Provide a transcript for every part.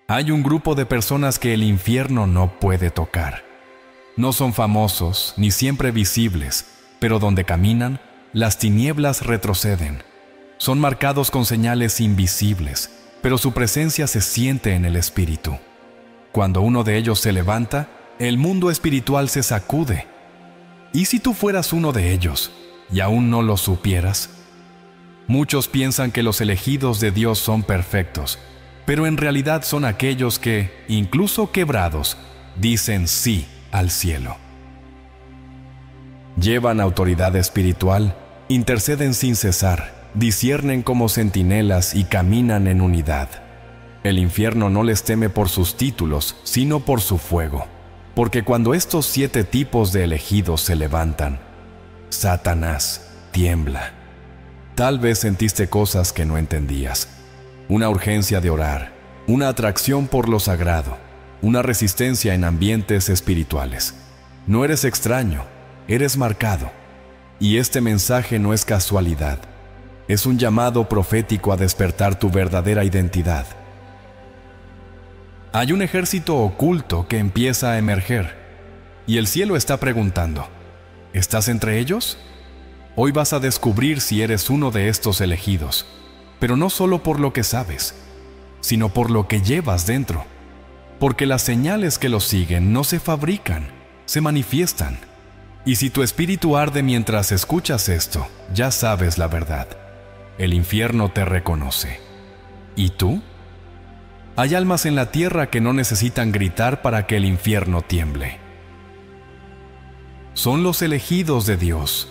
Hay un grupo de personas que el infierno no puede tocar. No son famosos ni siempre visibles, pero donde caminan, las tinieblas retroceden. Son marcados con señales invisibles, pero su presencia se siente en el espíritu. Cuando uno de ellos se levanta, el mundo espiritual se sacude. ¿Y si tú fueras uno de ellos y aún no lo supieras? Muchos piensan que los elegidos de Dios son perfectos, pero en realidad son aquellos que, incluso quebrados, dicen sí al cielo. Llevan autoridad espiritual, interceden sin cesar, disciernen como centinelas y caminan en unidad. El infierno no les teme por sus títulos, sino por su fuego, porque cuando estos 7 tipos de elegidos se levantan, Satanás tiembla. Tal vez sentiste cosas que no entendías, una urgencia de orar, una atracción por lo sagrado, una resistencia en ambientes espirituales. No eres extraño, eres marcado. Y este mensaje no es casualidad, es un llamado profético a despertar tu verdadera identidad. Hay un ejército oculto que empieza a emerger, y el cielo está preguntando, ¿estás entre ellos? Hoy vas a descubrir si eres uno de estos elegidos, pero no solo por lo que sabes, sino por lo que llevas dentro, porque las señales que los siguen no se fabrican, se manifiestan. Y si tu espíritu arde mientras escuchas esto, ya sabes la verdad. El infierno te reconoce. ¿Y tú? Hay almas en la tierra que no necesitan gritar para que el infierno tiemble. Son los elegidos de Dios,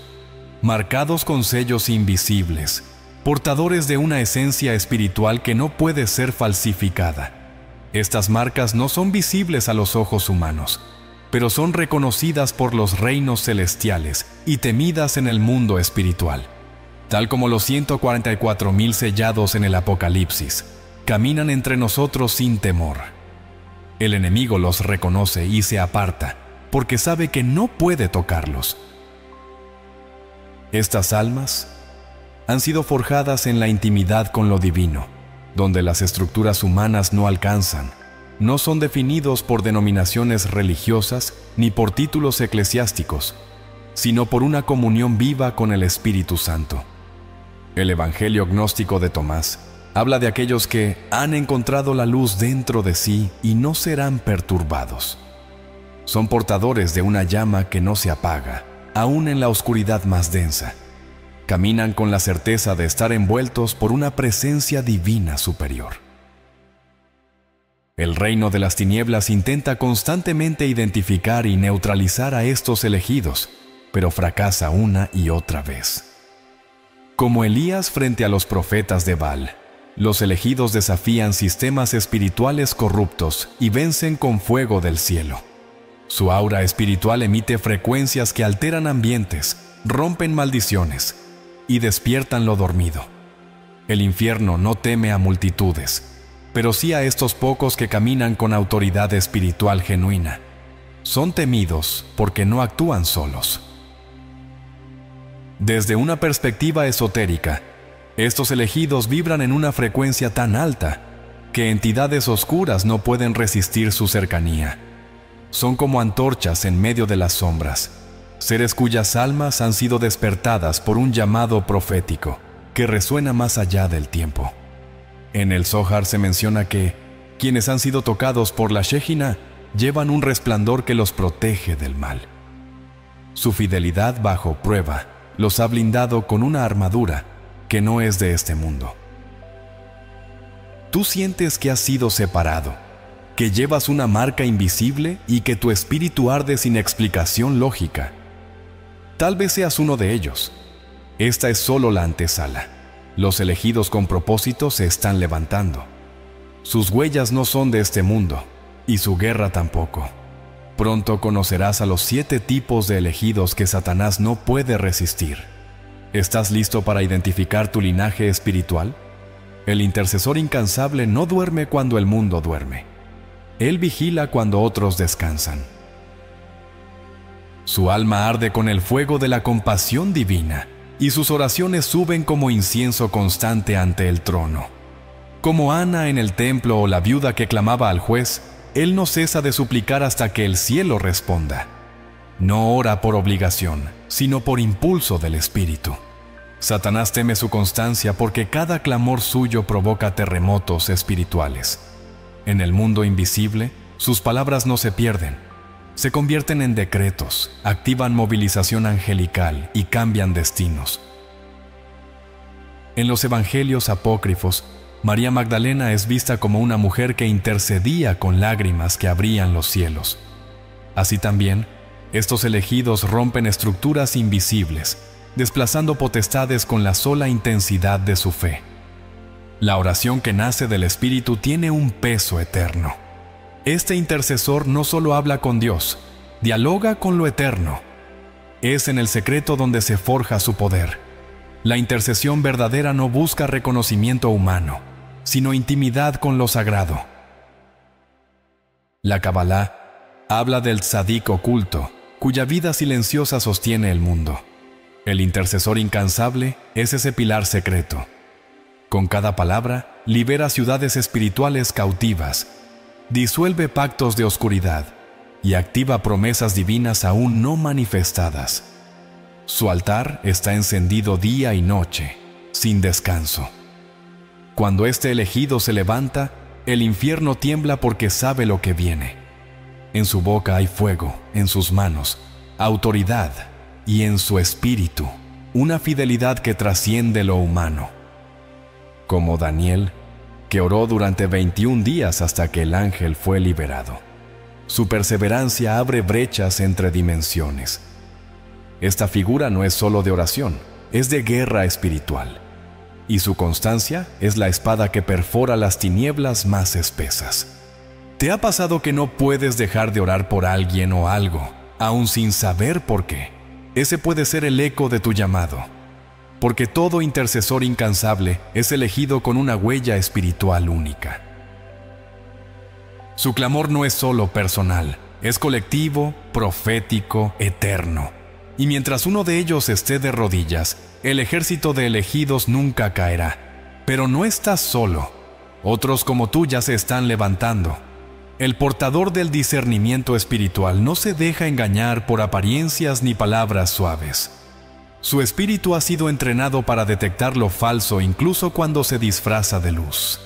marcados con sellos invisibles, portadores de una esencia espiritual que no puede ser falsificada. Estas marcas no son visibles a los ojos humanos, pero son reconocidas por los reinos celestiales y temidas en el mundo espiritual. Tal como los 144,000 sellados en el Apocalipsis, caminan entre nosotros sin temor. El enemigo los reconoce y se aparta, porque sabe que no puede tocarlos. Estas almas han sido forjadas en la intimidad con lo divino, donde las estructuras humanas no alcanzan. No son definidos por denominaciones religiosas ni por títulos eclesiásticos, sino por una comunión viva con el Espíritu Santo. El Evangelio gnóstico de Tomás habla de aquellos que han encontrado la luz dentro de sí y no serán perturbados. Son portadores de una llama que no se apaga, aún en la oscuridad más densa. Caminan con la certeza de estar envueltos por una presencia divina superior. El reino de las tinieblas intenta constantemente identificar y neutralizar a estos elegidos, pero fracasa una y otra vez. Como Elías frente a los profetas de Baal, los elegidos desafían sistemas espirituales corruptos y vencen con fuego del cielo. Su aura espiritual emite frecuencias que alteran ambientes, rompen maldiciones y despiertan lo dormido. El infierno no teme a multitudes, pero sí a estos pocos que caminan con autoridad espiritual genuina. Son temidos porque no actúan solos. Desde una perspectiva esotérica, estos elegidos vibran en una frecuencia tan alta que entidades oscuras no pueden resistir su cercanía. Son como antorchas en medio de las sombras, seres cuyas almas han sido despertadas por un llamado profético que resuena más allá del tiempo. En el Zohar se menciona que quienes han sido tocados por la Shejina llevan un resplandor que los protege del mal. Su fidelidad bajo prueba los ha blindado con una armadura que no es de este mundo. Tú sientes que has sido separado, que llevas una marca invisible y que tu espíritu arde sin explicación lógica. Tal vez seas uno de ellos. Esta es solo la antesala. Los elegidos con propósito se están levantando. Sus huellas no son de este mundo, y su guerra tampoco. Pronto conocerás a los 7 tipos de elegidos que Satanás no puede resistir. ¿Estás listo para identificar tu linaje espiritual? El intercesor incansable no duerme cuando el mundo duerme. Él vigila cuando otros descansan. Su alma arde con el fuego de la compasión divina, y sus oraciones suben como incienso constante ante el trono. Como Ana en el templo o la viuda que clamaba al juez, él no cesa de suplicar hasta que el cielo responda. No ora por obligación, sino por impulso del Espíritu. Satanás teme su constancia porque cada clamor suyo provoca terremotos espirituales. En el mundo invisible, sus palabras no se pierden. Se convierten en decretos, activan movilización angelical y cambian destinos. En los evangelios apócrifos, María Magdalena es vista como una mujer que intercedía con lágrimas que abrían los cielos. Así también, estos elegidos rompen estructuras invisibles, desplazando potestades con la sola intensidad de su fe. La oración que nace del Espíritu tiene un peso eterno. Este intercesor no solo habla con Dios, dialoga con lo eterno. Es en el secreto donde se forja su poder. La intercesión verdadera no busca reconocimiento humano, sino intimidad con lo sagrado. La Kabbalah habla del tzadik oculto, cuya vida silenciosa sostiene el mundo. El intercesor incansable es ese pilar secreto. Con cada palabra, libera ciudades espirituales cautivas, disuelve pactos de oscuridad y activa promesas divinas aún no manifestadas. Su altar está encendido día y noche, sin descanso. Cuando este elegido se levanta, el infierno tiembla porque sabe lo que viene. En su boca hay fuego, en sus manos, autoridad, y en su espíritu, una fidelidad que trasciende lo humano. Como Daniel, que oró durante 21 días hasta que el ángel fue liberado. Su perseverancia abre brechas entre dimensiones. Esta figura no es solo de oración, es de guerra espiritual. Y su constancia es la espada que perfora las tinieblas más espesas. ¿Te ha pasado que no puedes dejar de orar por alguien o algo, aún sin saber por qué? Ese puede ser el eco de tu llamado, porque todo intercesor incansable es elegido con una huella espiritual única. Su clamor no es solo personal, es colectivo, profético, eterno. Y mientras uno de ellos esté de rodillas, el ejército de elegidos nunca caerá. Pero no estás solo. Otros como tú ya se están levantando. El portador del discernimiento espiritual no se deja engañar por apariencias ni palabras suaves. Su espíritu ha sido entrenado para detectar lo falso incluso cuando se disfraza de luz.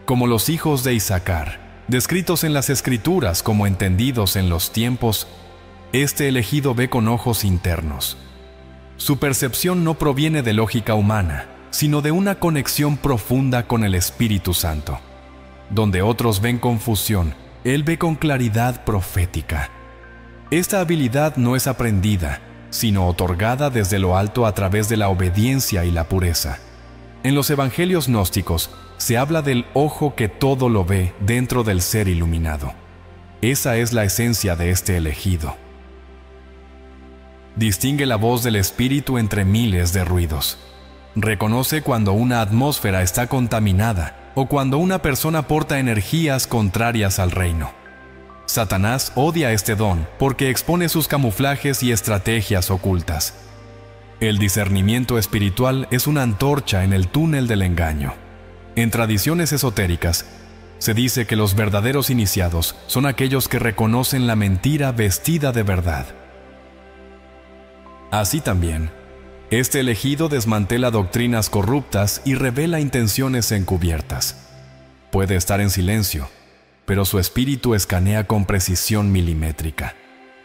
Como los hijos de Isaacar, descritos en las Escrituras como entendidos en los tiempos, este elegido ve con ojos internos. Su percepción no proviene de lógica humana, sino de una conexión profunda con el Espíritu Santo. Donde otros ven confusión, él ve con claridad profética. Esta habilidad no es aprendida, sino otorgada desde lo alto a través de la obediencia y la pureza. En los evangelios gnósticos se habla del ojo que todo lo ve dentro del ser iluminado. Esa es la esencia de este elegido. Distingue la voz del Espíritu entre miles de ruidos. Reconoce cuando una atmósfera está contaminada o cuando una persona porta energías contrarias al reino. Satanás odia este don porque expone sus camuflajes y estrategias ocultas. El discernimiento espiritual es una antorcha en el túnel del engaño. En tradiciones esotéricas, se dice que los verdaderos iniciados son aquellos que reconocen la mentira vestida de verdad. Así también, este elegido desmantela doctrinas corruptas y revela intenciones encubiertas. Puede estar en silencio, pero su espíritu escanea con precisión milimétrica.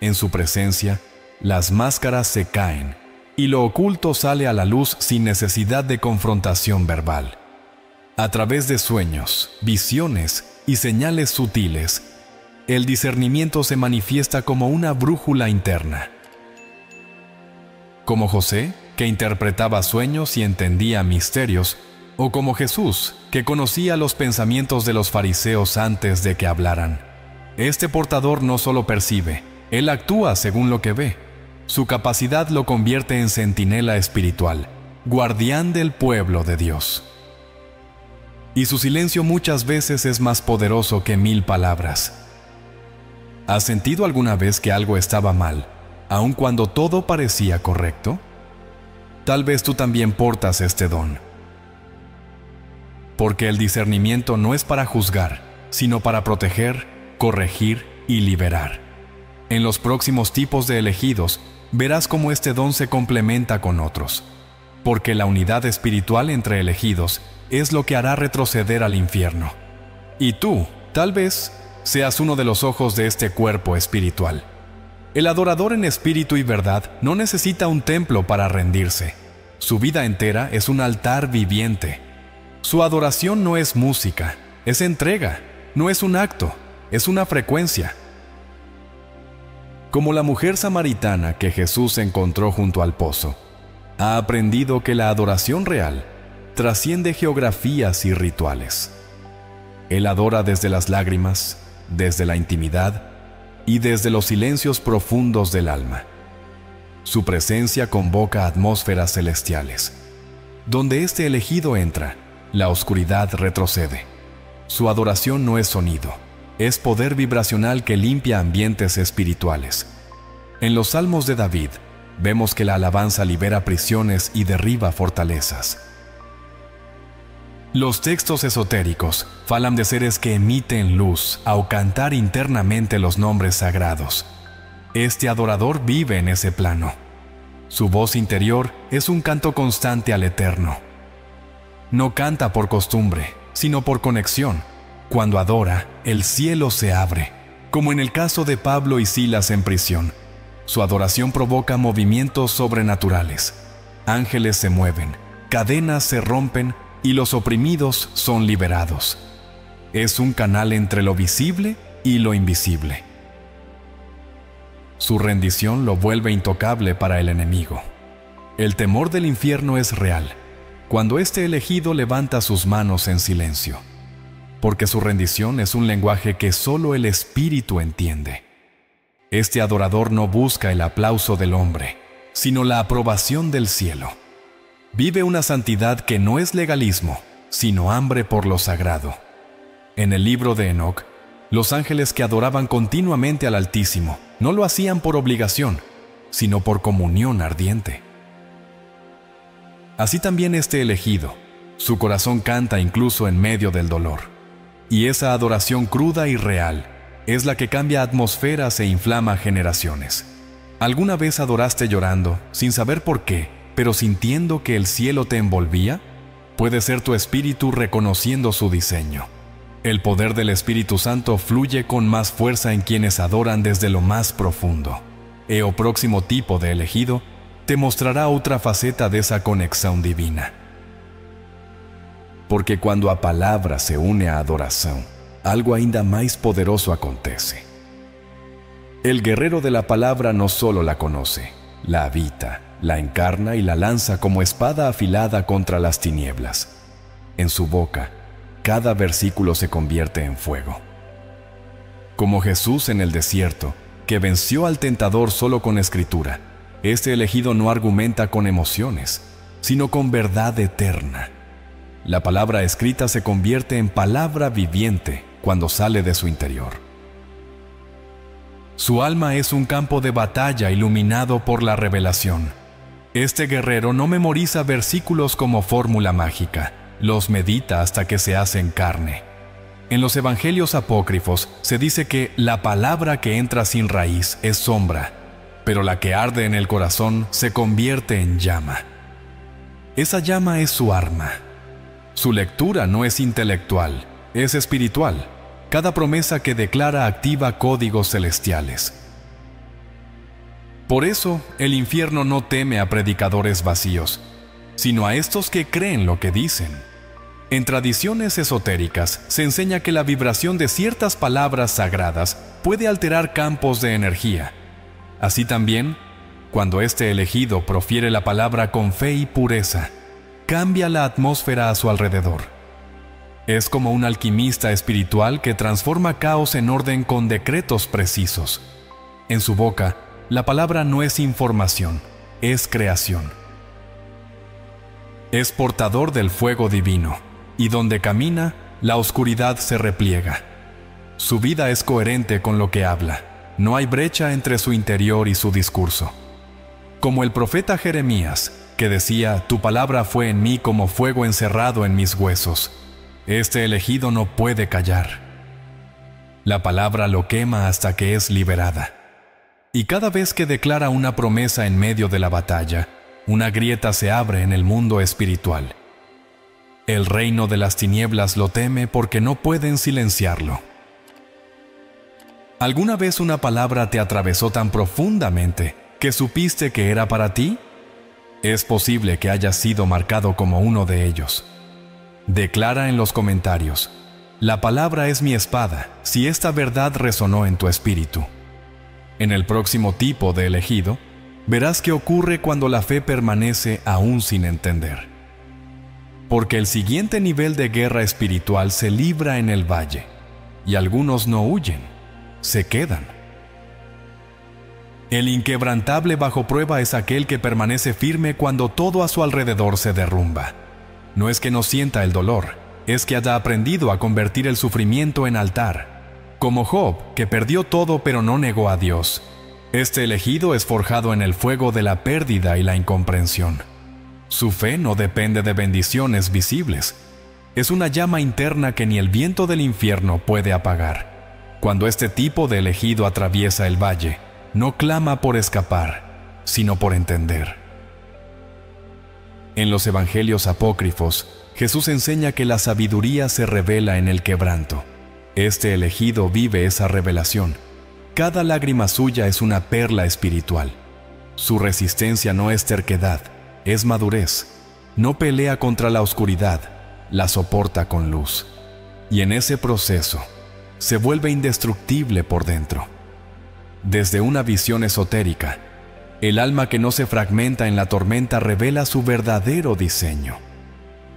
En su presencia, las máscaras se caen y lo oculto sale a la luz sin necesidad de confrontación verbal. A través de sueños, visiones y señales sutiles, el discernimiento se manifiesta como una brújula interna. Como José, que interpretaba sueños y entendía misterios, o como Jesús, que conocía los pensamientos de los fariseos antes de que hablaran. Este portador no solo percibe, él actúa según lo que ve. Su capacidad lo convierte en centinela espiritual, guardián del pueblo de Dios. Y su silencio muchas veces es más poderoso que 1000 palabras. ¿Has sentido alguna vez que algo estaba mal, aun cuando todo parecía correcto? Tal vez tú también portas este don. porque el discernimiento no es para juzgar, sino para proteger, corregir y liberar. En los próximos tipos de elegidos, verás cómo este don se complementa con otros, porque la unidad espiritual entre elegidos es lo que hará retroceder al infierno. Y tú, tal vez, seas uno de los ojos de este cuerpo espiritual. El adorador en espíritu y verdad no necesita un templo para rendirse. Su vida entera es un altar viviente. Su adoración no es música, es entrega, no es un acto, es una frecuencia. Como la mujer samaritana que Jesús encontró junto al pozo, ha aprendido que la adoración real trasciende geografías y rituales. Él adora desde las lágrimas, desde la intimidad y desde los silencios profundos del alma. Su presencia convoca atmósferas celestiales. Donde este elegido entra, la oscuridad retrocede. Su adoración no es sonido, es poder vibracional que limpia ambientes espirituales. En los Salmos de David, vemos que la alabanza libera prisiones y derriba fortalezas. Los textos esotéricos falan de seres que emiten luz ao cantar internamente los nombres sagrados. Este adorador vive en ese plano. Su voz interior es un canto constante al Eterno. No canta por costumbre, sino por conexión. Cuando adora, el cielo se abre, como en el caso de Pablo y Silas en prisión. Su adoración provoca movimientos sobrenaturales. Ángeles se mueven, cadenas se rompen y los oprimidos son liberados. Es un canal entre lo visible y lo invisible. Su rendición lo vuelve intocable para el enemigo. El temor del infierno es real, cuando este elegido levanta sus manos en silencio, porque su rendición es un lenguaje que solo el Espíritu entiende. Este adorador no busca el aplauso del hombre, sino la aprobación del cielo. Vive una santidad que no es legalismo, sino hambre por lo sagrado. En el libro de Enoc, los ángeles que adoraban continuamente al Altísimo no lo hacían por obligación, sino por comunión ardiente. Así también este elegido, su corazón canta incluso en medio del dolor. Y esa adoración cruda y real es la que cambia atmósferas e inflama generaciones. ¿Alguna vez adoraste llorando, sin saber por qué, pero sintiendo que el cielo te envolvía? Puede ser tu espíritu reconociendo su diseño. El poder del Espíritu Santo fluye con más fuerza en quienes adoran desde lo más profundo. El próximo tipo de elegido te mostrará otra faceta de esa conexión divina. Porque cuando a palavra se une a adoração, algo ainda mais poderoso acontece. El guerrero de la palabra no solo la conoce, la habita, la encarna y la lanza como espada afilada contra las tinieblas. En su boca, cada versículo se convierte en fuego. Como Jesús en el desierto, que venció al tentador solo con escritura, este elegido no argumenta con emociones, sino con verdad eterna. La palabra escrita se convierte en palabra viviente cuando sale de su interior. Su alma es un campo de batalla iluminado por la revelación. Este guerrero no memoriza versículos como fórmula mágica, los medita hasta que se hacen carne. En los evangelios apócrifos se dice que la palabra que entra sin raíz es sombra, pero la que arde en el corazón se convierte en llama. Esa llama es su arma. Su lectura no es intelectual, es espiritual. Cada promesa que declara activa códigos celestiales. Por eso, el infierno no teme a predicadores vacíos, sino a estos que creen lo que dicen. En tradiciones esotéricas se enseña que la vibración de ciertas palabras sagradas puede alterar campos de energía. Así también, cuando este elegido profiere la palabra con fe y pureza, cambia la atmósfera a su alrededor. Es como un alquimista espiritual que transforma caos en orden con decretos precisos. En su boca, la palabra no es información, es creación. Es portador del fuego divino, y donde camina, la oscuridad se repliega. Su vida es coherente con lo que habla. No hay brecha entre su interior y su discurso. Como el profeta Jeremías, que decía: «Tu palabra fue en mí como fuego encerrado en mis huesos». este elegido no puede callar. La palabra lo quema hasta que es liberada. Y cada vez que declara una promesa en medio de la batalla, una grieta se abre en el mundo espiritual. El reino de las tinieblas lo teme porque no pueden silenciarlo. ¿Alguna vez una palabra te atravesó tan profundamente que supiste que era para ti? Es posible que hayas sido marcado como uno de ellos. Declara en los comentarios: la palabra es mi espada, si esta verdad resonó en tu espíritu. En el próximo tipo de elegido, verás qué ocurre cuando la fe permanece aún sin entender. Porque el siguiente nivel de guerra espiritual se libra en el valle, y algunos no huyen, se quedan. El inquebrantable bajo prueba es aquel que permanece firme cuando todo a su alrededor se derrumba. No es que no sienta el dolor, es que haya aprendido a convertir el sufrimiento en altar. Como Job, que perdió todo pero no negó a Dios. Este elegido es forjado en el fuego de la pérdida y la incomprensión. Su fe no depende de bendiciones visibles. Es una llama interna que ni el viento del infierno puede apagar. Cuando este tipo de elegido atraviesa el valle, no clama por escapar, sino por entender. En los evangelios apócrifos, Jesús enseña que la sabiduría se revela en el quebranto. Este elegido vive esa revelación. Cada lágrima suya es una perla espiritual. Su resistencia no es terquedad, es madurez. No pelea contra la oscuridad, la soporta con luz. Y en ese proceso, se vuelve indestructible por dentro. Desde una visión esotérica, el alma que no se fragmenta en la tormenta revela su verdadero diseño.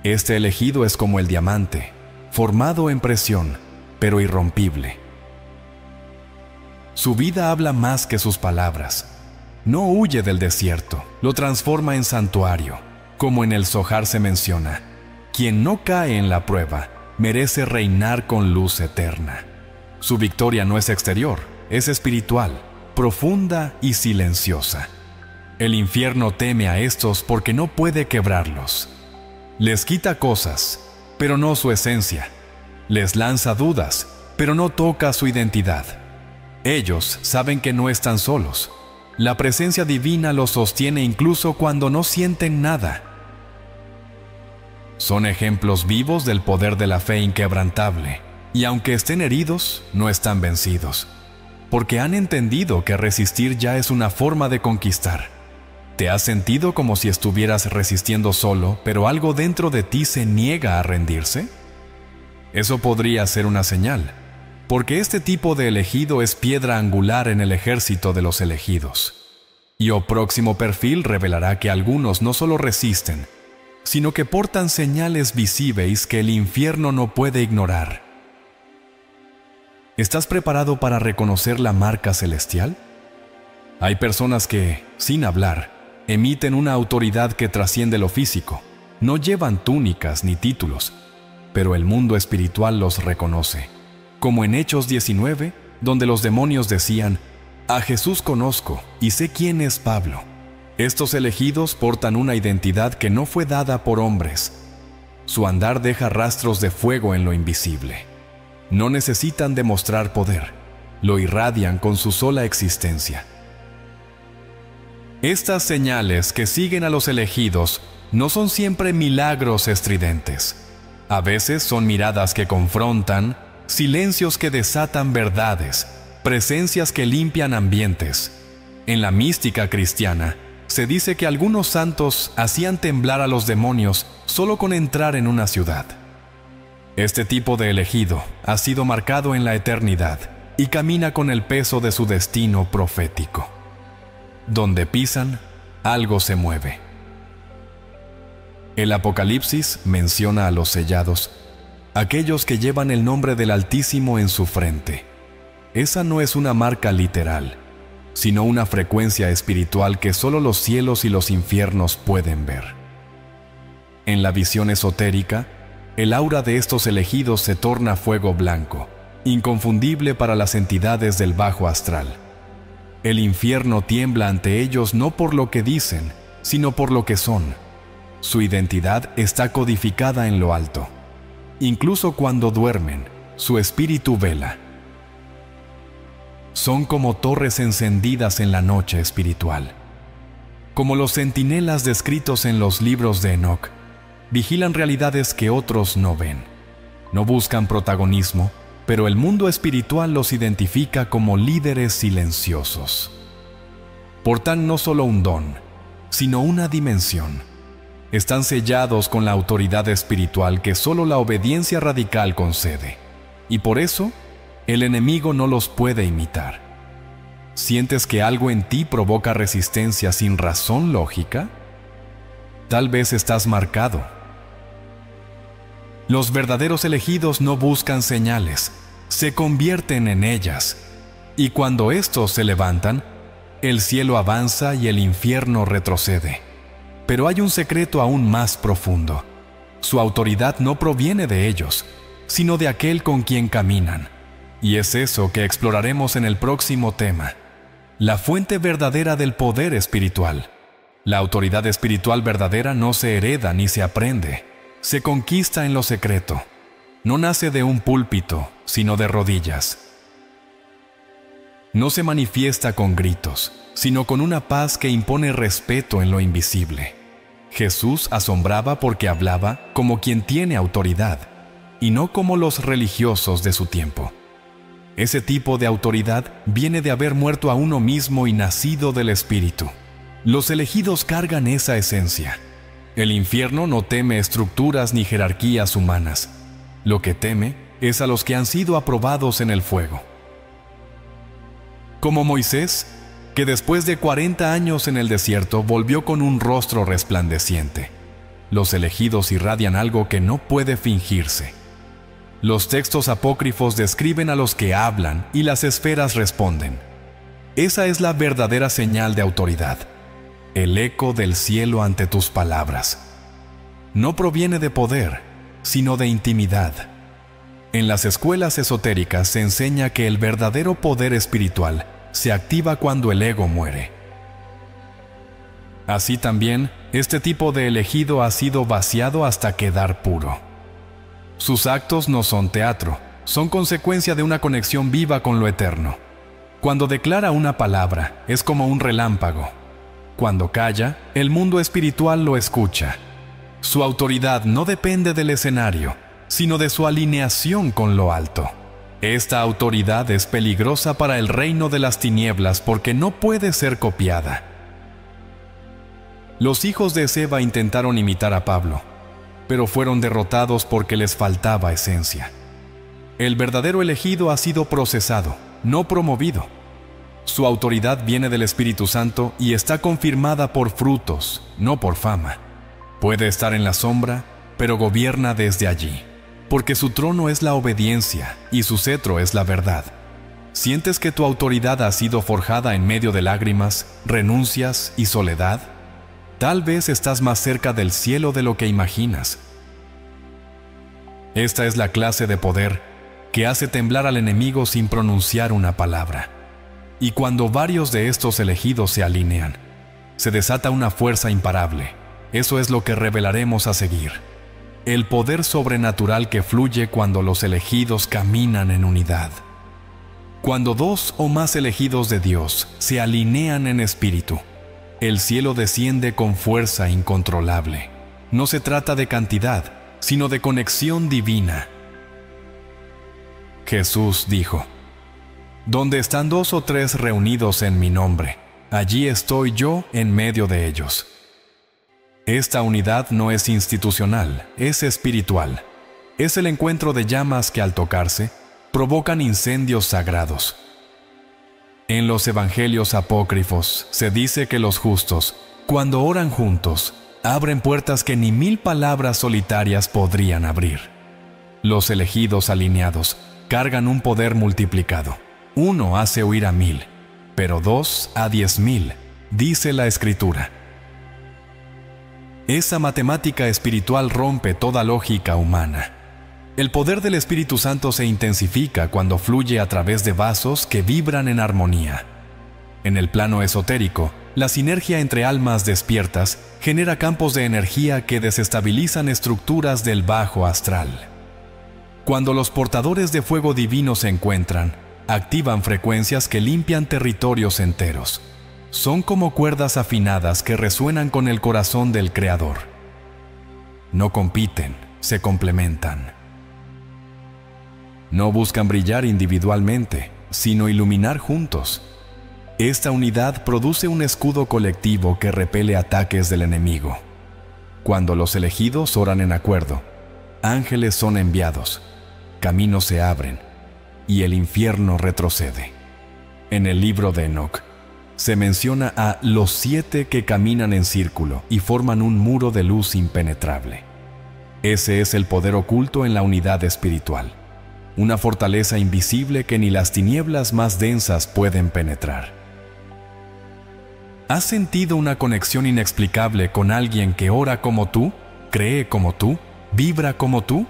Este elegido es como el diamante, formado en presión, pero irrompible. Su vida habla más que sus palabras. No huye del desierto, lo transforma en santuario. Como en el Zohar se menciona, quien no cae en la prueba, merece reinar con luz eterna. Su victoria no es exterior, es espiritual, profunda y silenciosa. El infierno teme a estos porque no puede quebrarlos. Les quita cosas, pero no su esencia. Les lanza dudas, pero no toca su identidad. Ellos saben que no están solos. La presencia divina los sostiene incluso cuando no sienten nada. Son ejemplos vivos del poder de la fe inquebrantable, y aunque estén heridos, no están vencidos, porque han entendido que resistir ya es una forma de conquistar. ¿Te has sentido como si estuvieras resistiendo solo, pero algo dentro de ti se niega a rendirse? Eso podría ser una señal, porque este tipo de elegido es piedra angular en el ejército de los elegidos. Y el próximo perfil revelará que algunos no solo resisten, sino que portan señales visibles que el infierno no puede ignorar. ¿Estás preparado para reconocer la marca celestial? Hay personas que, sin hablar, emiten una autoridad que trasciende lo físico. No llevan túnicas ni títulos, pero el mundo espiritual los reconoce. Como en Hechos 19, donde los demonios decían: «A Jesús conozco y sé quién es Pablo». Estos elegidos portan una identidad que no fue dada por hombres. Su andar deja rastros de fuego en lo invisible. No necesitan demostrar poder, lo irradian con su sola existencia. Estas señales que siguen a los elegidos no son siempre milagros estridentes. A veces son miradas que confrontan, silencios que desatan verdades, presencias que limpian ambientes. En la mística cristiana, se dice que algunos santos hacían temblar a los demonios solo con entrar en una ciudad. Este tipo de elegido ha sido marcado en la eternidad y camina con el peso de su destino profético. Donde pisan, algo se mueve. El Apocalipsis menciona a los sellados, aquellos que llevan el nombre del Altísimo en su frente. Esa no es una marca literal, sino una frecuencia espiritual que solo los cielos y los infiernos pueden ver. En la visión esotérica, el aura de estos elegidos se torna fuego blanco, inconfundible para las entidades del bajo astral. El infierno tiembla ante ellos no por lo que dicen, sino por lo que son. Su identidad está codificada en lo alto. Incluso cuando duermen, su espíritu vela. Son como torres encendidas en la noche espiritual. Como los centinelas descritos en los libros de Enoc, vigilan realidades que otros no ven. No buscan protagonismo, pero el mundo espiritual los identifica como líderes silenciosos. Portan no solo un don, sino una dimensión. Están sellados con la autoridad espiritual que solo la obediencia radical concede, y por eso el enemigo no los puede imitar. ¿Sientes que algo en ti provoca resistencia sin razón lógica? Tal vez estás marcado. Los verdaderos elegidos no buscan señales, se convierten en ellas, y cuando estos se levantan, el cielo avanza y el infierno retrocede. Pero hay un secreto aún más profundo. Su autoridad no proviene de ellos, sino de aquel con quien caminan. Y es eso que exploraremos en el próximo tema: la fuente verdadera del poder espiritual. La autoridad espiritual verdadera no se hereda ni se aprende, se conquista en lo secreto. No nace de un púlpito, sino de rodillas. No se manifiesta con gritos, sino con una paz que impone respeto en lo invisible. Jesús asombraba porque hablaba como quien tiene autoridad, y no como los religiosos de su tiempo. Ese tipo de autoridad viene de haber muerto a uno mismo y nacido del Espíritu. Los elegidos cargan esa esencia. El infierno no teme estructuras ni jerarquías humanas. Lo que teme es a los que han sido aprobados en el fuego. Como Moisés, que después de 40 años en el desierto volvió con un rostro resplandeciente. Los elegidos irradian algo que no puede fingirse. Los textos apócrifos describen a los que hablan y las esferas responden. Esa es la verdadera señal de autoridad, el eco del cielo ante tus palabras. No proviene de poder, sino de intimidad. En las escuelas esotéricas se enseña que el verdadero poder espiritual se activa cuando el ego muere. Así también, este tipo de elegido ha sido vaciado hasta quedar puro. Sus actos no son teatro, son consecuencia de una conexión viva con lo eterno. Cuando declara una palabra, es como un relámpago. Cuando calla, el mundo espiritual lo escucha. Su autoridad no depende del escenario, sino de su alineación con lo alto. Esta autoridad es peligrosa para el reino de las tinieblas porque no puede ser copiada. Los hijos de Seba intentaron imitar a Pablo, pero fueron derrotados porque les faltaba esencia. El verdadero elegido ha sido procesado, no promovido. Su autoridad viene del Espíritu Santo y está confirmada por frutos, no por fama. Puede estar en la sombra, pero gobierna desde allí, porque su trono es la obediencia y su cetro es la verdad. ¿Sientes que tu autoridad ha sido forjada en medio de lágrimas, renuncias y soledad? Tal vez estás más cerca del cielo de lo que imaginas. Esta es la clase de poder que hace temblar al enemigo sin pronunciar una palabra. Y cuando varios de estos elegidos se alinean, se desata una fuerza imparable. Eso es lo que revelaremos a seguir. El poder sobrenatural que fluye cuando los elegidos caminan en unidad. Cuando dos o más elegidos de Dios se alinean en espíritu, el cielo desciende con fuerza incontrolable. No se trata de cantidad, sino de conexión divina. Jesús dijo: «Donde están 2 o 3 reunidos en mi nombre, allí estoy yo en medio de ellos». Esta unidad no es institucional, es espiritual. Es el encuentro de llamas que al tocarse, provocan incendios sagrados. En los evangelios apócrifos se dice que los justos, cuando oran juntos, abren puertas que ni 1000 palabras solitarias podrían abrir. Los elegidos alineados cargan un poder multiplicado. 1 hace huir a 1000, pero 2 a 10,000, dice la Escritura. Esa matemática espiritual rompe toda lógica humana. El poder del Espíritu Santo se intensifica cuando fluye a través de vasos que vibran en armonía. En el plano esotérico, la sinergia entre almas despiertas genera campos de energía que desestabilizan estructuras del bajo astral. Cuando los portadores de fuego divino se encuentran, activan frecuencias que limpian territorios enteros. Son como cuerdas afinadas que resuenan con el corazón del Creador. No compiten, se complementan. No buscan brillar individualmente, sino iluminar juntos. Esta unidad produce un escudo colectivo que repele ataques del enemigo. Cuando los elegidos oran en acuerdo, ángeles son enviados, caminos se abren y el infierno retrocede. En el libro de Enoc se menciona a los 7 que caminan en círculo y forman un muro de luz impenetrable. Ese es el poder oculto en la unidad espiritual, una fortaleza invisible que ni las tinieblas más densas pueden penetrar. ¿Has sentido una conexión inexplicable con alguien que ora como tú, cree como tú, vibra como tú?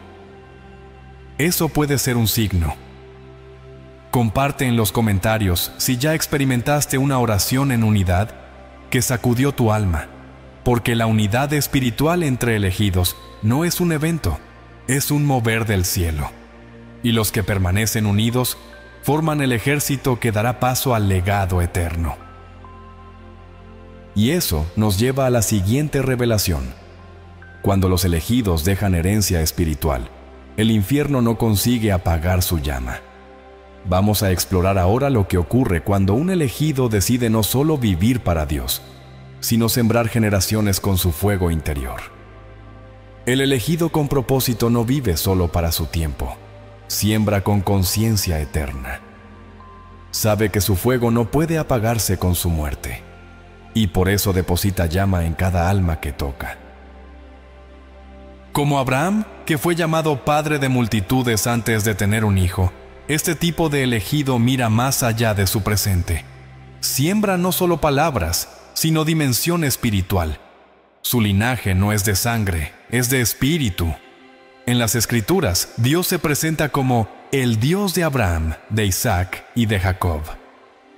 Eso puede ser un signo. Comparte en los comentarios si ya experimentaste una oración en unidad que sacudió tu alma, porque la unidad espiritual entre elegidos no es un evento, es un mover del cielo. Y los que permanecen unidos forman el ejército que dará paso al legado eterno. Y eso nos lleva a la siguiente revelación. Cuando los elegidos dejan herencia espiritual, el infierno no consigue apagar su llama. Vamos a explorar ahora lo que ocurre cuando un elegido decide no solo vivir para Dios, sino sembrar generaciones con su fuego interior. El elegido con propósito no vive solo para su tiempo, siembra con conciencia eterna. Sabe que su fuego no puede apagarse con su muerte, y por eso deposita llama en cada alma que toca. Como Abraham, que fue llamado padre de multitudes antes de tener un hijo, este tipo de elegido mira más allá de su presente. Siembra no solo palabras, sino dimensión espiritual. Su linaje no es de sangre, es de espíritu. En las Escrituras, Dios se presenta como el Dios de Abraham, de Isaac y de Jacob.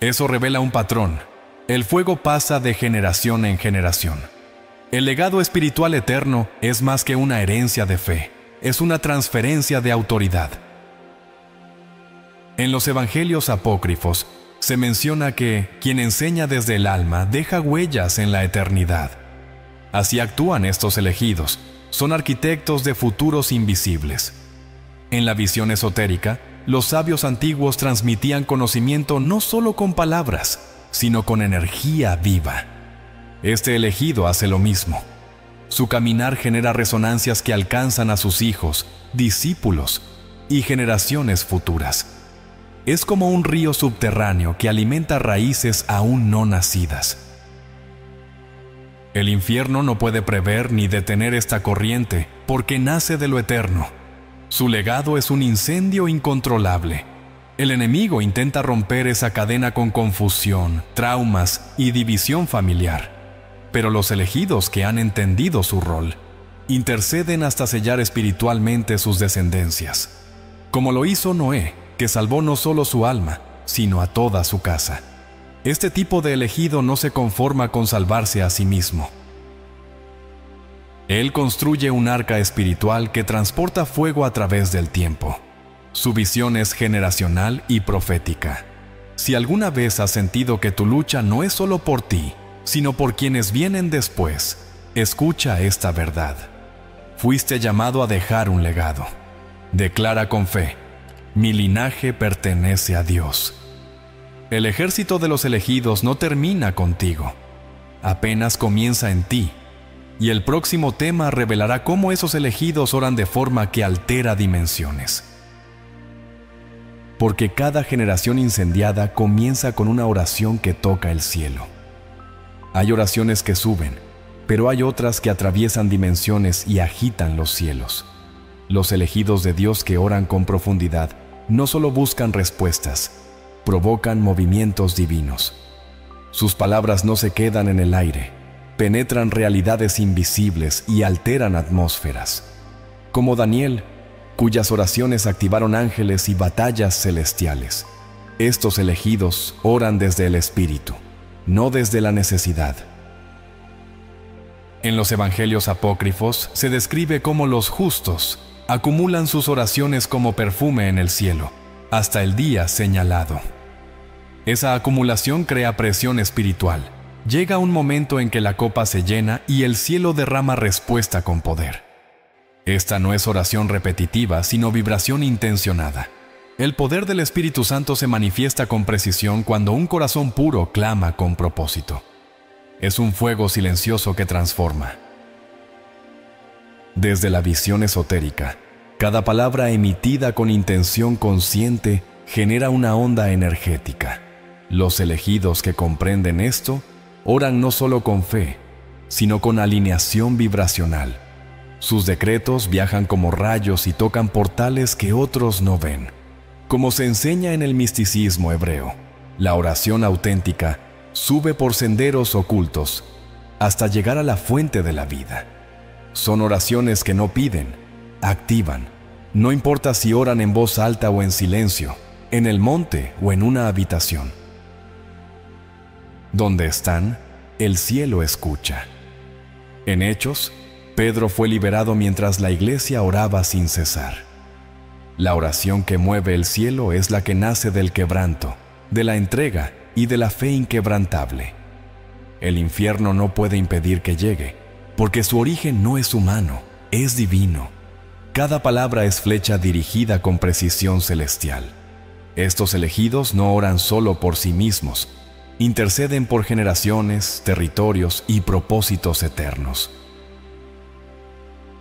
Eso revela un patrón. El fuego pasa de generación en generación. El legado espiritual eterno es más que una herencia de fe, es una transferencia de autoridad. En los evangelios apócrifos se menciona que quien enseña desde el alma deja huellas en la eternidad. Así actúan estos elegidos, son arquitectos de futuros invisibles. En la visión esotérica, los sabios antiguos transmitían conocimiento no solo con palabras, sino con energía viva. Este elegido hace lo mismo. Su caminar genera resonancias que alcanzan a sus hijos, discípulos y generaciones futuras. Es como un río subterráneo que alimenta raíces aún no nacidas. El infierno no puede prever ni detener esta corriente porque nace de lo eterno. Su legado es un incendio incontrolable. El enemigo intenta romper esa cadena con confusión, traumas y división familiar. Pero los elegidos que han entendido su rol, interceden hasta sellar espiritualmente sus descendencias. Como lo hizo Noé, que salvó no solo su alma, sino a toda su casa. Este tipo de elegido no se conforma con salvarse a sí mismo. Él construye un arca espiritual que transporta fuego a través del tiempo. Su visión es generacional y profética. Si alguna vez has sentido que tu lucha no es solo por ti, sino por quienes vienen después, escucha esta verdad. Fuiste llamado a dejar un legado. Declara con fe: mi linaje pertenece a Dios. El ejército de los elegidos no termina contigo, apenas comienza en ti, y el próximo tema revelará cómo esos elegidos oran de forma que altera dimensiones. Porque cada generación incendiada comienza con una oración que toca el cielo. Hay oraciones que suben, pero hay otras que atraviesan dimensiones y agitan los cielos. Los elegidos de Dios que oran con profundidad no solo buscan respuestas, provocan movimientos divinos. Sus palabras no se quedan en el aire, penetran realidades invisibles y alteran atmósferas. Como Daniel, cuyas oraciones activaron ángeles y batallas celestiales. Estos elegidos oran desde el Espíritu, no desde la necesidad. En los evangelios apócrifos se describe cómo los justos, acumulan sus oraciones como perfume en el cielo, hasta el día señalado. Esa acumulación crea presión espiritual. Llega un momento en que la copa se llena y el cielo derrama respuesta con poder. Esta no es oración repetitiva, sino vibración intencionada. El poder del Espíritu Santo se manifiesta con precisión cuando un corazón puro clama con propósito. Es un fuego silencioso que transforma. Desde la visión esotérica, cada palabra emitida con intención consciente genera una onda energética. Los elegidos que comprenden esto oran no solo con fe, sino con alineación vibracional. Sus decretos viajan como rayos y tocan portales que otros no ven. Como se enseña en el misticismo hebreo, la oración auténtica sube por senderos ocultos hasta llegar a la fuente de la vida. Son oraciones que no piden, activan. No importa si oran en voz alta o en silencio, en el monte o en una habitación. Donde están, el cielo escucha. En Hechos, Pedro fue liberado mientras la iglesia oraba sin cesar. La oración que mueve el cielo es la que nace del quebranto, de la entrega y de la fe inquebrantable. El infierno no puede impedir que llegue, porque su origen no es humano, es divino. Cada palabra es flecha dirigida con precisión celestial. Estos elegidos no oran solo por sí mismos, interceden por generaciones, territorios y propósitos eternos.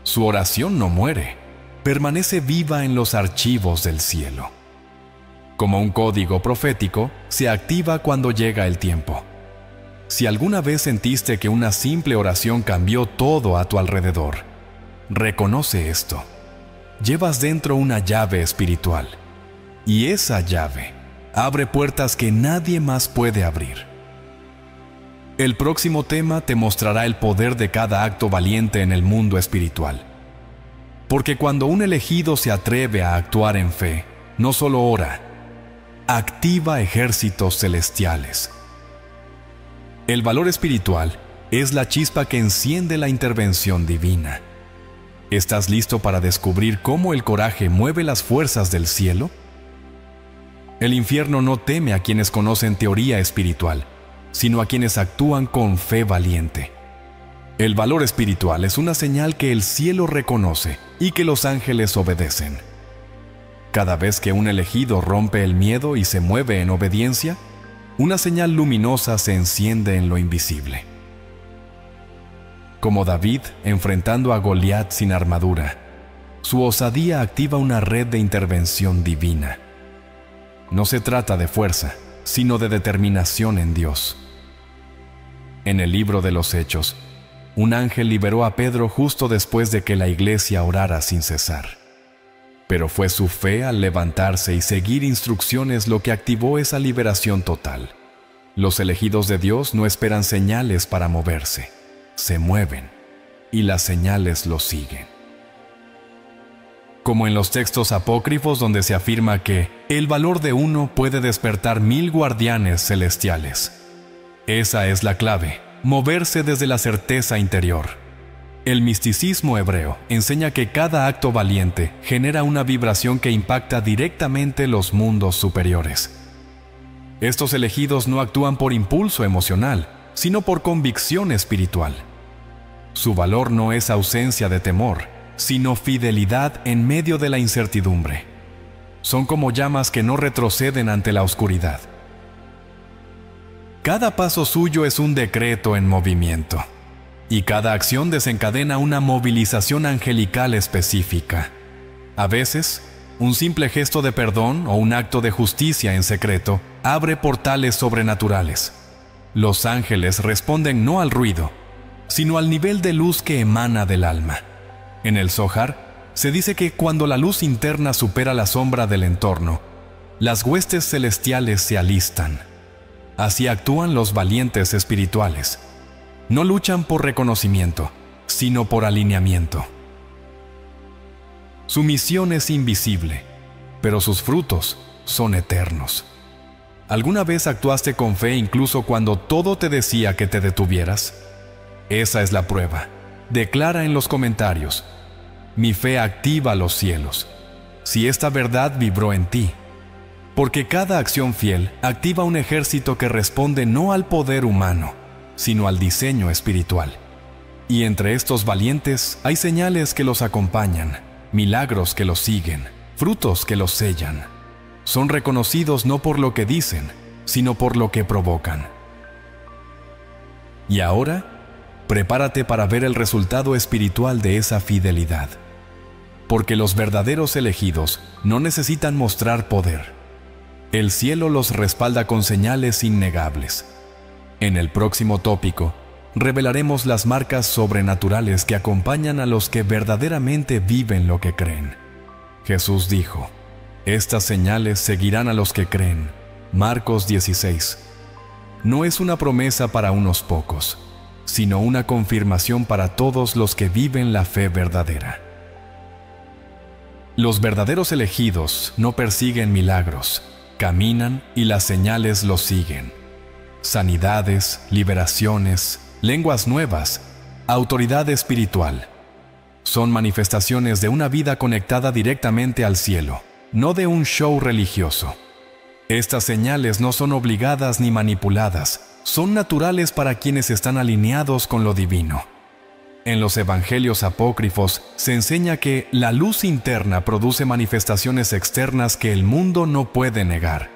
Su oración no muere, permanece viva en los archivos del cielo. Como un código profético, se activa cuando llega el tiempo. Si alguna vez sentiste que una simple oración cambió todo a tu alrededor, reconoce esto. Llevas dentro una llave espiritual, y esa llave abre puertas que nadie más puede abrir. El próximo tema te mostrará el poder de cada acto valiente en el mundo espiritual. Porque cuando un elegido se atreve a actuar en fe, no solo ora, activa ejércitos celestiales. El valor espiritual es la chispa que enciende la intervención divina. ¿Estás listo para descubrir cómo el coraje mueve las fuerzas del cielo? El infierno no teme a quienes conocen teoría espiritual, sino a quienes actúan con fe valiente. El valor espiritual es una señal que el cielo reconoce y que los ángeles obedecen. Cada vez que un elegido rompe el miedo y se mueve en obediencia, una señal luminosa se enciende en lo invisible. Como David enfrentando a Goliat sin armadura, su osadía activa una red de intervención divina. No se trata de fuerza, sino de determinación en Dios. En el libro de los Hechos, un ángel liberó a Pedro justo después de que la iglesia orara sin cesar. Pero fue su fe al levantarse y seguir instrucciones lo que activó esa liberación total. Los elegidos de Dios no esperan señales para moverse, se mueven, y las señales los siguen. Como en los textos apócrifos donde se afirma que el valor de uno puede despertar 1000 guardianes celestiales. Esa es la clave, moverse desde la certeza interior. El misticismo hebreo enseña que cada acto valiente genera una vibración que impacta directamente los mundos superiores. Estos elegidos no actúan por impulso emocional, sino por convicción espiritual. Su valor no es ausencia de temor, sino fidelidad en medio de la incertidumbre. Son como llamas que no retroceden ante la oscuridad. Cada paso suyo es un decreto en movimiento, y cada acción desencadena una movilización angelical específica. A veces, un simple gesto de perdón o un acto de justicia en secreto abre portales sobrenaturales. Los ángeles responden no al ruido, sino al nivel de luz que emana del alma. En el Zohar, se dice que cuando la luz interna supera la sombra del entorno, las huestes celestiales se alistan. Así actúan los valientes espirituales. No luchan por reconocimiento, sino por alineamiento. Su misión es invisible, pero sus frutos son eternos. ¿Alguna vez actuaste con fe incluso cuando todo te decía que te detuvieras? Esa es la prueba. Declara en los comentarios: Mi fe activa los cielos, si esta verdad vibró en ti. Porque cada acción fiel activa un ejército que responde no al poder humano, sino al diseño espiritual. Y entre estos valientes hay señales que los acompañan, milagros que los siguen, frutos que los sellan. Son reconocidos no por lo que dicen, sino por lo que provocan. Y ahora, prepárate para ver el resultado espiritual de esa fidelidad. Porque los verdaderos elegidos no necesitan mostrar poder. El cielo los respalda con señales innegables. En el próximo tópico, revelaremos las marcas sobrenaturales que acompañan a los que verdaderamente viven lo que creen. Jesús dijo, estas señales seguirán a los que creen. Marcos 16. No es una promesa para unos pocos, sino una confirmación para todos los que viven la fe verdadera. Los verdaderos elegidos no persiguen milagros, caminan y las señales los siguen. Sanidades, liberaciones, lenguas nuevas, autoridad espiritual. Son manifestaciones de una vida conectada directamente al cielo, no de un show religioso. Estas señales no son obligadas ni manipuladas, son naturales para quienes están alineados con lo divino. En los evangelios apócrifos se enseña que la luz interna produce manifestaciones externas que el mundo no puede negar.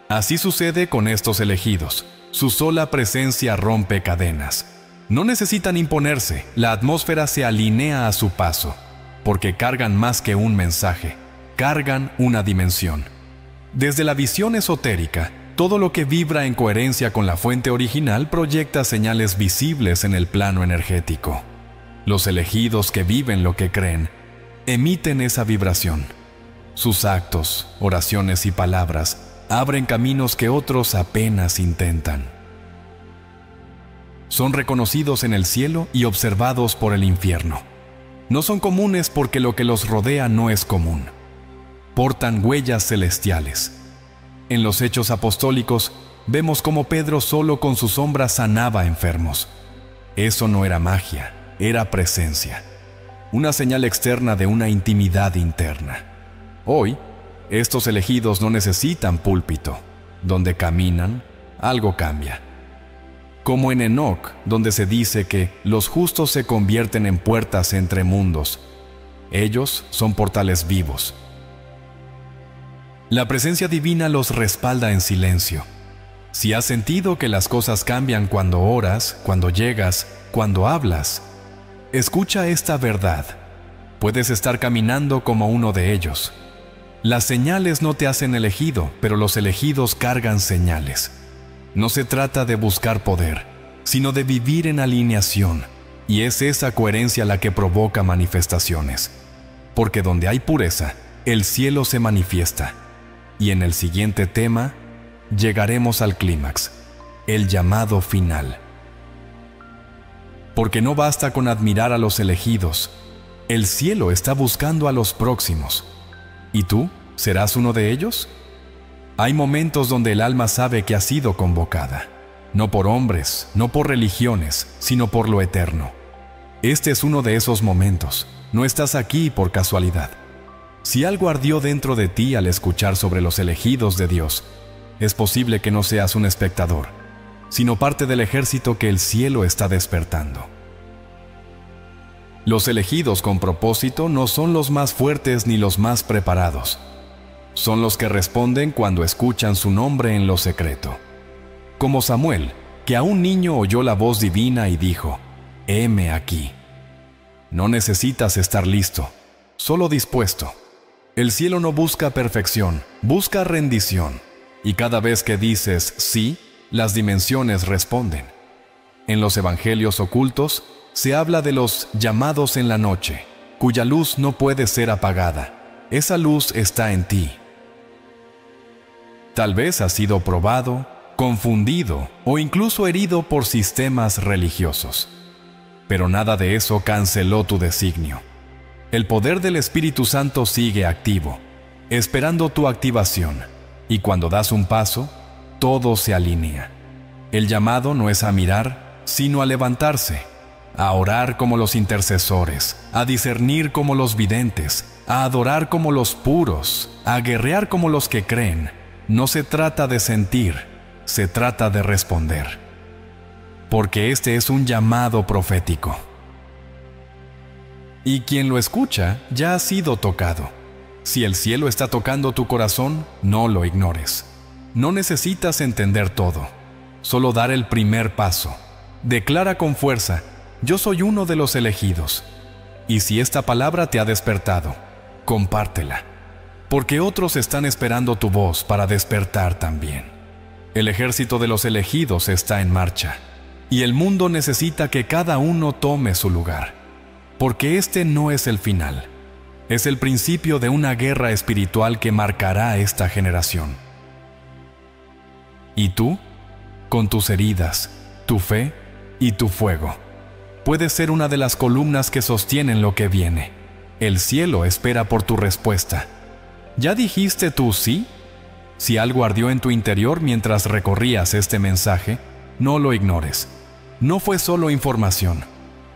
Así sucede con estos elegidos. Su sola presencia rompe cadenas. No necesitan imponerse, la atmósfera se alinea a su paso, porque cargan más que un mensaje, cargan una dimensión. Desde la visión esotérica, todo lo que vibra en coherencia con la fuente original proyecta señales visibles en el plano energético. Los elegidos que viven lo que creen, emiten esa vibración. Sus actos, oraciones y palabras abren caminos que otros apenas intentan. Son reconocidos en el cielo y observados por el infierno. No son comunes porque lo que los rodea no es común. Portan huellas celestiales. En los Hechos Apostólicos vemos cómo Pedro solo con su sombra sanaba enfermos. Eso no era magia, era presencia. Una señal externa de una intimidad interna. Hoy, estos elegidos no necesitan púlpito. Donde caminan, algo cambia. Como en Enoc, donde se dice que los justos se convierten en puertas entre mundos. Ellos son portales vivos. La presencia divina los respalda en silencio. Si has sentido que las cosas cambian cuando oras, cuando llegas, cuando hablas, escucha esta verdad. Puedes estar caminando como uno de ellos. Las señales no te hacen elegido, pero los elegidos cargan señales. No se trata de buscar poder, sino de vivir en alineación, y es esa coherencia la que provoca manifestaciones. Porque donde hay pureza, el cielo se manifiesta. Y en el siguiente tema, llegaremos al clímax, el llamado final. Porque no basta con admirar a los elegidos, el cielo está buscando a los próximos. ¿Y tú, serás uno de ellos? Hay momentos donde el alma sabe que ha sido convocada, no por hombres, no por religiones, sino por lo eterno. Este es uno de esos momentos, no estás aquí por casualidad. Si algo ardió dentro de ti al escuchar sobre los elegidos de Dios, es posible que no seas un espectador, sino parte del ejército que el cielo está despertando. Los elegidos con propósito no son los más fuertes ni los más preparados. Son los que responden cuando escuchan su nombre en lo secreto. Como Samuel, que a un niño oyó la voz divina y dijo, «Heme aquí». No necesitas estar listo, solo dispuesto. El cielo no busca perfección, busca rendición. Y cada vez que dices sí, las dimensiones responden. En los evangelios ocultos se habla de los llamados en la noche, cuya luz no puede ser apagada. Esa luz está en ti. Tal vez has sido probado, confundido o incluso herido por sistemas religiosos. Pero nada de eso canceló tu designio. El poder del Espíritu Santo sigue activo, esperando tu activación, y cuando das un paso, todo se alinea. El llamado no es a mirar, sino a levantarse, a orar como los intercesores, a discernir como los videntes, a adorar como los puros, a guerrear como los que creen. No se trata de sentir, se trata de responder. Porque este es un llamado profético. Y quien lo escucha ya ha sido tocado. Si el cielo está tocando tu corazón, no lo ignores. No necesitas entender todo, solo dar el primer paso. Declara con fuerza: yo soy uno de los elegidos. Y si esta palabra te ha despertado, compártela, porque otros están esperando tu voz para despertar también. El ejército de los elegidos está en marcha, y el mundo necesita que cada uno tome su lugar, porque este no es el final, es el principio de una guerra espiritual que marcará esta generación. ¿Y tú? Con tus heridas, tu fe y tu fuego, puedes ser una de las columnas que sostienen lo que viene. El cielo espera por tu respuesta. ¿Ya dijiste tú sí? Si algo ardió en tu interior mientras recorrías este mensaje, no lo ignores. No fue solo información,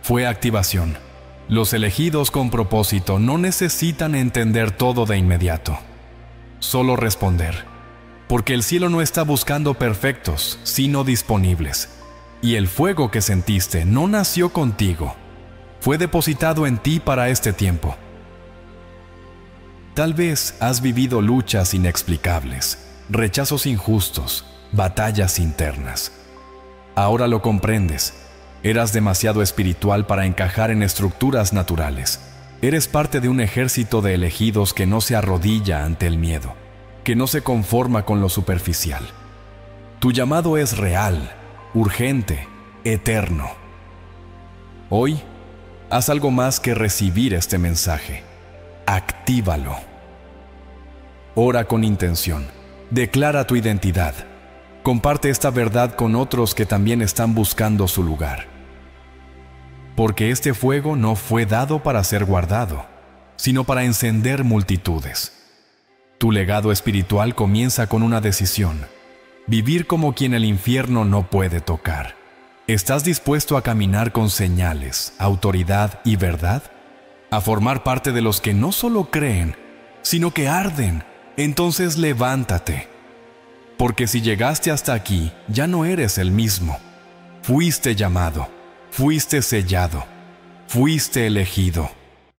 fue activación. Los elegidos con propósito no necesitan entender todo de inmediato, solo responder, porque el cielo no está buscando perfectos, sino disponibles. Y el fuego que sentiste no nació contigo, fue depositado en ti para este tiempo. Tal vez has vivido luchas inexplicables, rechazos injustos, batallas internas. Ahora lo comprendes. Eras demasiado espiritual para encajar en estructuras naturales. Eres parte de un ejército de elegidos que no se arrodilla ante el miedo, que no se conforma con lo superficial. Tu llamado es real, urgente, eterno. Hoy, haz algo más que recibir este mensaje. Actívalo. Ora con intención. Declara tu identidad. Comparte esta verdad con otros que también están buscando su lugar. Porque este fuego no fue dado para ser guardado, sino para encender multitudes. Tu legado espiritual comienza con una decisión: vivir como quien el infierno no puede tocar. ¿Estás dispuesto a caminar con señales, autoridad y verdad? ¿A formar parte de los que no solo creen, sino que arden? Entonces levántate. Porque si llegaste hasta aquí, ya no eres el mismo. Fuiste llamado, fuiste sellado, fuiste elegido.